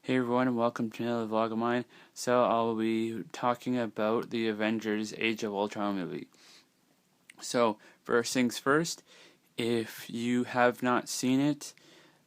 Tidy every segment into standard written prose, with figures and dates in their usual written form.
Hey everyone, and welcome to another vlog of mine. So I'll be talking about the Avengers Age of Ultron movie. So first things first, if you have not seen it,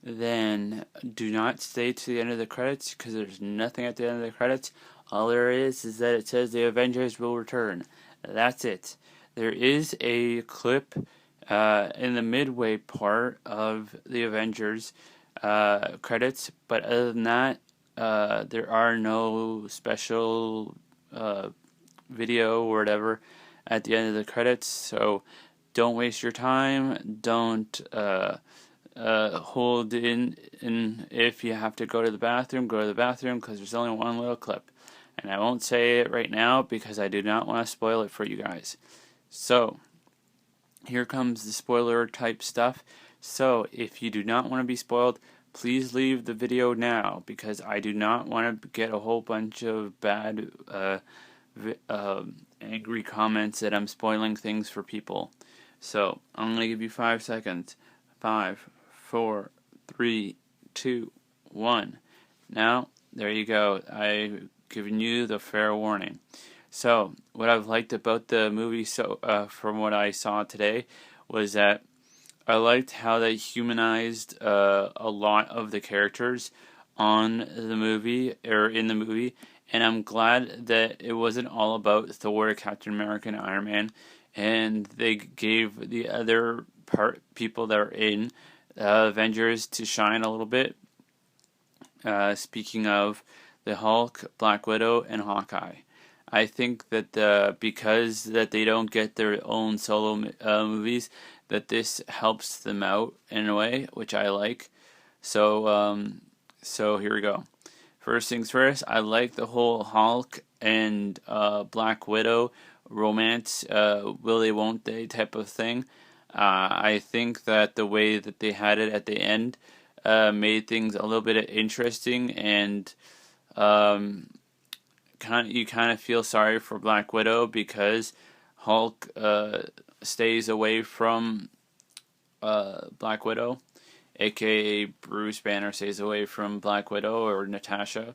then do not stay to the end of the credits because there's nothing at the end of the credits. All there is that it says the Avengers will return. That's it. There is a clip in the midway part of the Avengers credits, but other than that, there are no special video or whatever at the end of the credits, so don't waste your time. Don't hold in, if you have to go to the bathroom, go to the bathroom, because there's only one little clip. And I won't say it right now because I do not want to spoil it for you guys. So, here comes the spoiler type stuff. So, if you do not want to be spoiled, please leave the video now because I do not want to get a whole bunch of bad, angry comments that I'm spoiling things for people. So, I'm going to give you 5 seconds. 5, 4, 3, 2, 1. Now, there you go. I've given you the fair warning. So, what I've liked about the movie, from what I saw today, was that I liked how they humanized a lot of the characters on the movie, or in the movie, and I'm glad that it wasn't all about Thor, Captain America, and Iron Man, and they gave the other people that are in Avengers to shine a little bit. Speaking of the Hulk, Black Widow, and Hawkeye. I think that because that they don't get their own solo movies, that this helps them out in a way, which I like. So here we go. First things first, I like the whole Hulk and Black Widow romance, will they, won't they type of thing. I think that the way that they had it at the end made things a little bit interesting, and you kind of feel sorry for Black Widow because Hulk stays away from Black Widow, aka Bruce Banner stays away from Black Widow or Natasha.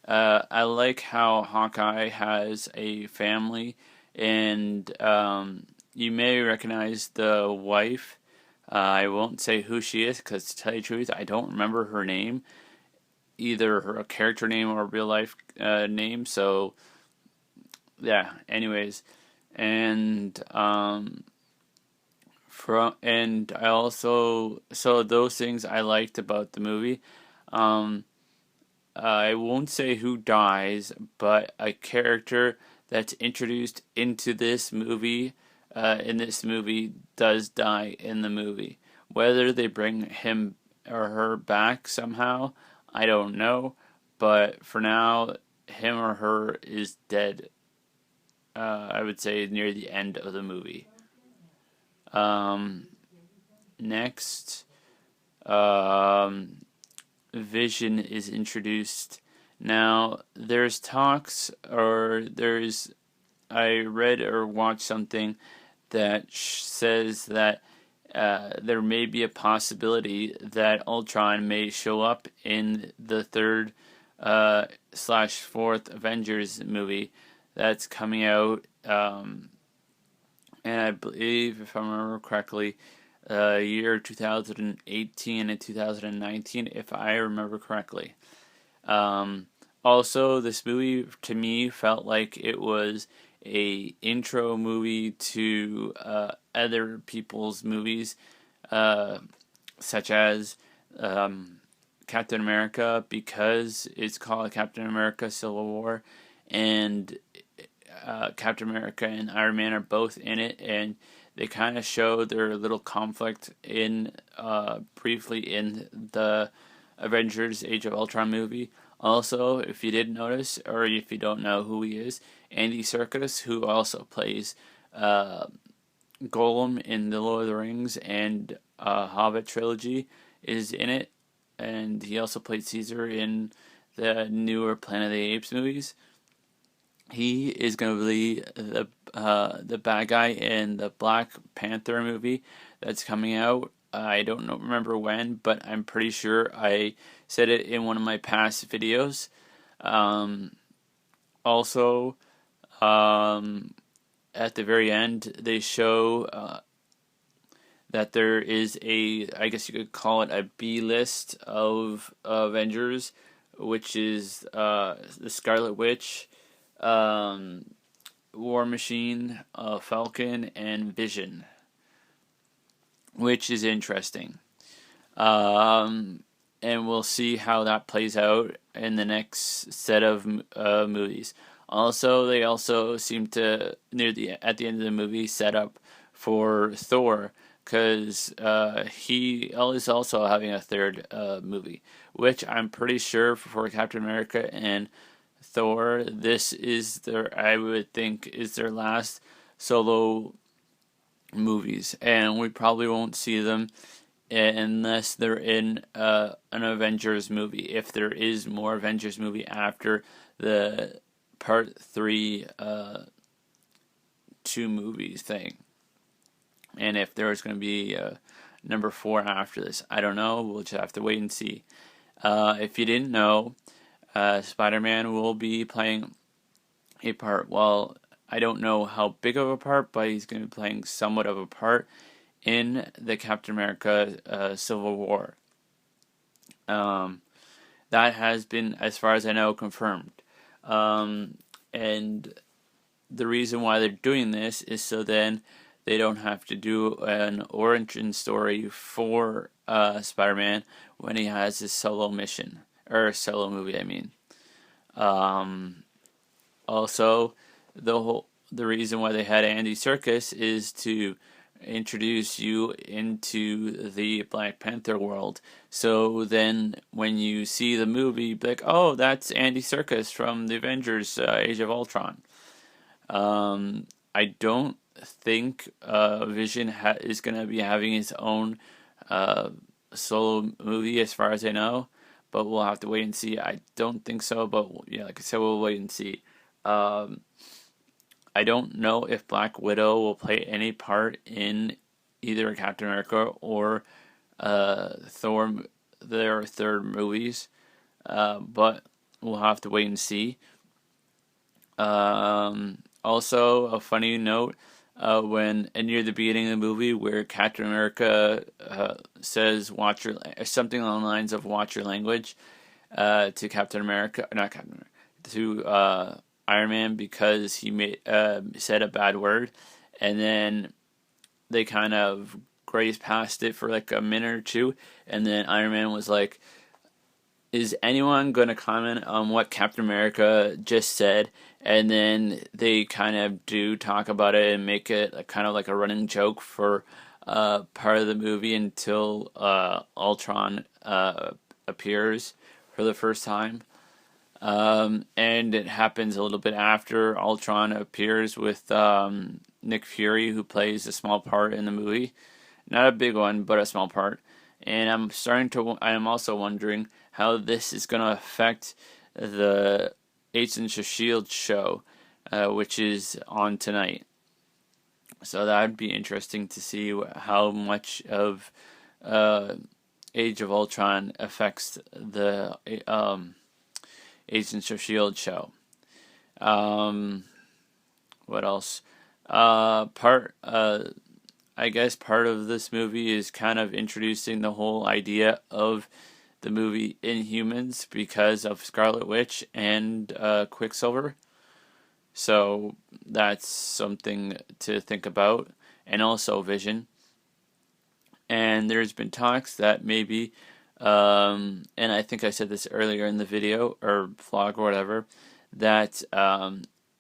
I like how Hawkeye has a family, and you may recognize the wife. I won't say who she is because, to tell you the truth, I don't remember her name, either her character name or real life name. So yeah. Anyways, and I also, so those things I liked about the movie. I won't say who dies, but a character that's introduced into this movie, does die in the movie. Whether they bring him or her back somehow, I don't know. But for now, him or her is dead. I would say near the end of the movie. Next, Vision is introduced. Now, there's talks, I read or watched something that says that there may be a possibility that Ultron may show up in the third / fourth Avengers movie that's coming out, and I believe, if I remember correctly, year 2018 and 2019, if I remember correctly. Also, this movie to me felt like it was a intro movie to other people's movies, such as Captain America, because it's called Captain America Civil War, and Captain America and Iron Man are both in it, and they kind of show their little conflict in briefly in the Avengers Age of Ultron movie. Also, if you didn't notice, or if you don't know who he is, Andy Serkis, who also plays Gollum in the Lord of the Rings and Hobbit trilogy, is in it, and he also played Caesar in the newer Planet of the Apes movies. He is going to be the bad guy in the Black Panther movie that's coming out. I don't remember when, but I'm pretty sure I said it in one of my past videos. Also, at the very end, they show that there is I guess you could call it a B list of Avengers, which is the Scarlet Witch, War Machine, Falcon, and Vision, which is interesting. And we'll see how that plays out in the next set of movies. Also, they also seem to at the end of the movie set up for Thor, because he is also having a third movie, which I'm pretty sure for Captain America and Thor, this is I would think, is their last solo movies, and we probably won't see them unless they're in an Avengers movie. If there is more Avengers movie after the Part 3 2 movies thing. And if there's going to be number 4 after this, I don't know. We'll just have to wait and see. If you didn't know, Spider-Man will be playing a part. Well, I don't know how big of a part, but he's going to be playing somewhat of a part in the Captain America Civil War. That has been, as far as I know, confirmed. And the reason why they're doing this is so then they don't have to do an origin story for Spider-Man when he has his solo mission, or solo movie, I mean. Also, the reason why they had Andy Serkis is to introduce you into the Black Panther world. So then when you see the movie, be like, oh, that's Andy Serkis from the Avengers Age of Ultron. I don't think Vision is going to be having his own solo movie, as far as I know, but we'll have to wait and see. I don't think so, but yeah, like I said, we'll wait and see. I don't know if Black Widow will play any part in either Captain America or Thor, their third movies, but we'll have to wait and see. Also, a funny note, when near the beginning of the movie, where Captain America says "watch your" something along the lines of "watch your language" to Captain America, not Captain America, to Iron Man, because he said a bad word, and then they kind of grazed past it for like a minute or two, and then Iron Man was like, is anyone going to comment on what Captain America just said? And then they kind of do talk about it and make it kind of like a running joke for part of the movie until Ultron appears for the first time. And it happens a little bit after Ultron appears with Nick Fury, who plays a small part in the movie. Not a big one, but a small part. And I am also wondering how this is going to affect the Agents of S.H.I.E.L.D. show, which is on tonight. So that would be interesting to see how much of Age of Ultron affects the Agents of S.H.I.E.L.D. show. What else? I guess part of this movie is kind of introducing the whole idea of the movie Inhumans because of Scarlet Witch and Quicksilver. So that's something to think about. And also Vision. And there's been talks that maybe, and I think I said this earlier in the video or vlog or whatever, that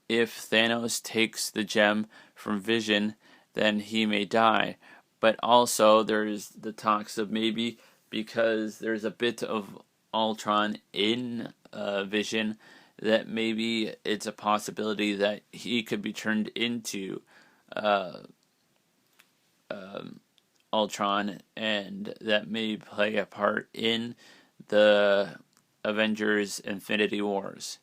if Thanos takes the gem from Vision, then he may die. But also there's the talks of maybe, because there's a bit of Ultron in Vision, that maybe it's a possibility that he could be turned into Ultron, and that may play a part in the Avengers Infinity Wars.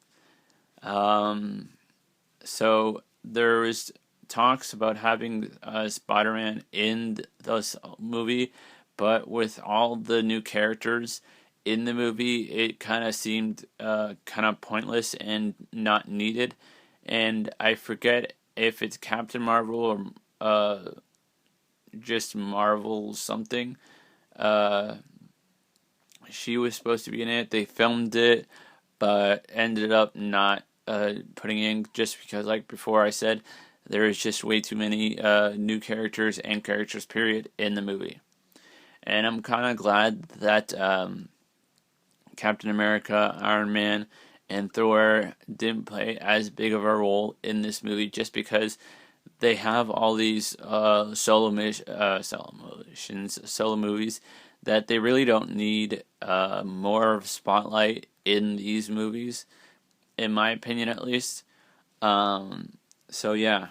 So there is talks about having Spider-Man in this movie, but with all the new characters in the movie, it kind of seemed kind of pointless and not needed. And I forget if it's Captain Marvel or just Marvel something. Uh, she was supposed to be in it. They filmed it, but ended up not putting in, just because, like before I said, there is just way too many new characters and characters, period, in the movie. And I'm kind of glad that Captain America, Iron Man, and Thor didn't play as big of a role in this movie, just because they have all these solo movies that they really don't need more of spotlight in these movies, in my opinion at least. So yeah.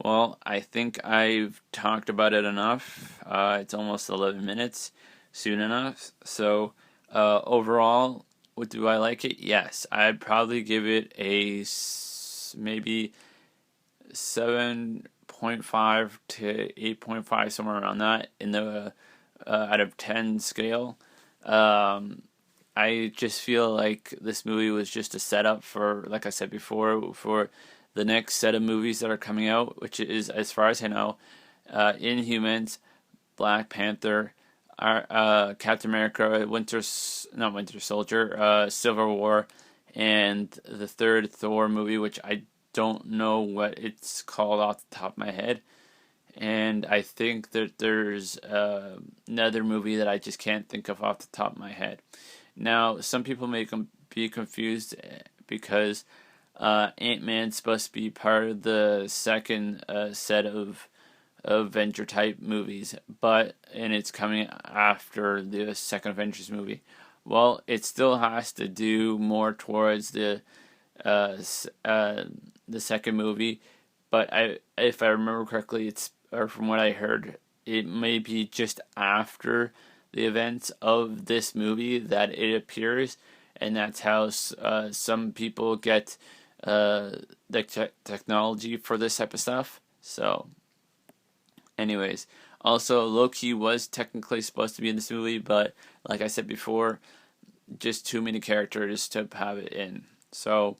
Well, I think I've talked about it enough. It's almost 11 minutes, soon enough. So overall, do I like it? Yes, I'd probably give it a maybe 7.5 to 8.5, somewhere around that, in the out of 10 scale. I just feel like this movie was just a setup for, like I said before, for the next set of movies that are coming out, which is, as far as I know, Inhumans, Black Panther, Captain America, Winter Soldier, Civil War, and the third Thor movie, which I don't know what it's called off the top of my head. And I think that there's another movie that I just can't think of off the top of my head. Now, some people may be confused because Ant-Man's supposed to be part of the second set of Avenger type movies, and it's coming after the second Avengers movie. Well, it still has to do more towards the second movie, but if I remember correctly, or from what I heard, it may be just after the events of this movie that it appears, and that's how some people get the technology for this type of stuff. So, anyways, also Loki was technically supposed to be in this movie, but like I said before, just too many characters to have it in. So,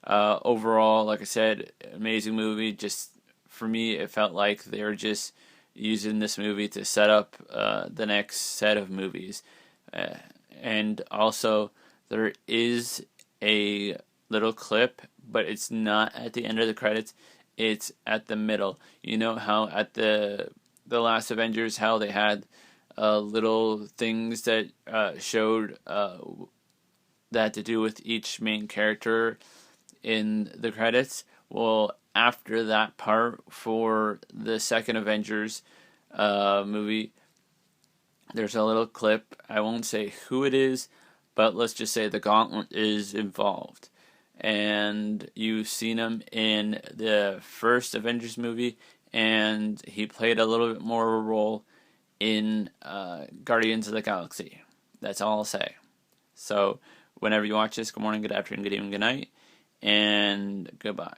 overall, like I said, amazing movie. Just for me, it felt like they were just using this movie to set up the next set of movies. And also, there is a little clip, but it's not at the end of the credits. It's at the middle. You know how at the last Avengers, how they had little things that showed that had to do with each main character in the credits? Well, after that part for the second Avengers movie, there's a little clip. I won't say who it is, but let's just say the Gauntlet is involved. And you've seen him in the first Avengers movie, and he played a little bit more of a role in Guardians of the Galaxy. That's all I'll say. So, whenever you watch this, good morning, good afternoon, good evening, good night, and goodbye.